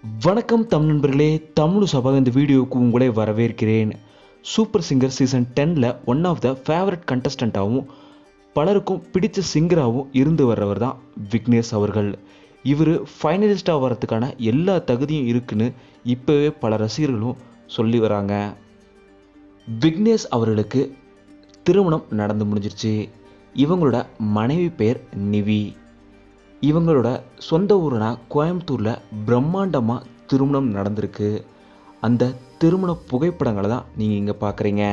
வணக்கம் தமிழ் நண்பர்களே, தமிழ் சபா இந்த வீடியோவுக்கு உங்களை வரவேற்கிறேன். சூப்பர் சிங்கர் சீசன் 10ல் ஒன் ஆஃப் த ஃபேவரட் கண்டஸ்டண்ட்டாகவும் பலருக்கும் பிடிச்ச சிங்கராகவும் இருந்து வர்றவர் தான் விக்னேஷ் அவர்கள். இவர் ஃபைனலிஸ்டாக வர்றதுக்கான எல்லா தகுதியும் இருக்குன்னு இப்போவே பல ரசிகர்களும் சொல்லி வராங்க. விக்னேஷ் அவர்களுக்கு திருமணம் நடந்து முடிஞ்சிருச்சு. இவங்களோட மனைவி பெயர் நிவி. இவங்களோட சொந்த ஊரான கோயம்புத்தூரில் பிரம்மாண்டமாக திருமணம் நடந்திருக்கு. அந்த திருமண புகைப்படங்களை தான் நீங்கள் இங்கே பார்க்குறீங்க.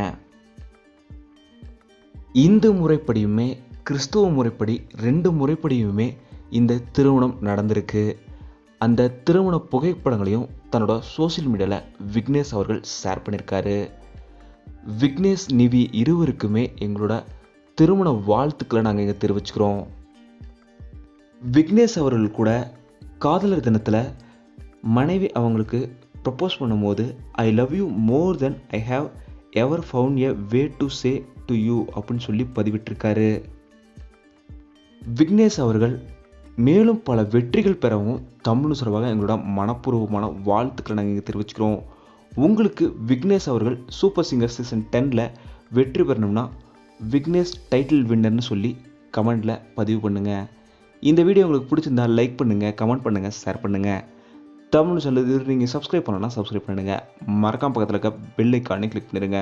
இந்து முறைப்படியுமே கிறிஸ்துவ முறைப்படி 2 முறைப்படியுமே இந்த திருமணம் நடந்திருக்கு. அந்த திருமண புகைப்படங்களையும் தன்னோட சோசியல் மீடியாவில் விக்னேஷ் அவர்கள் ஷேர் பண்ணியிருக்காரு. விக்னேஷ் நிவி இருவருக்குமே எங்களோட திருமண வாழ்த்துக்களை நாங்கள் இங்கே தெரிவிச்சுக்கிறோம். விக்னேஷ் அவர்கள் கூட காதலர் தினத்தில் மனைவி அவங்களுக்கு ப்ரப்போஸ் பண்ணும்போது I love you more then I have ever found a way to say to you அப்படின்னு சொல்லி பதிவிட்டிருக்காரு. விக்னேஷ் அவர்கள் மேலும் பல வெற்றிகள் பெறவும் தமிழ் சார்பாக எங்களோட மனப்பூர்வமான வாழ்த்துக்களை நாங்கள் இங்கே தெரிவிச்சுக்கிறோம். உங்களுக்கு விக்னேஷ் அவர்கள் சூப்பர் சிங்கர் சீசன் 10ல் வெற்றி பெறணும்னா விக்னேஷ் டைட்டில் வின்னர்னு சொல்லி கமெண்டில் பதிவு பண்ணுங்கள். இந்த வீடியோ உங்களுக்கு பிடிச்சிருந்தா லைக் பண்ணுங்கள், கமெண்ட் பண்ணுங்கள், ஷேர் பண்ணுங்கள். தமிழ் சொல்லுது நீங்கள் சப்ஸ்கிரைப் பண்ணணும்னா சப்ஸ்கிரைப் பண்ணுங்கள். மறக்காம பக்கத்தில் இருக்க பெல் ஐக்கானை கிளிக் பண்ணிடுங்க.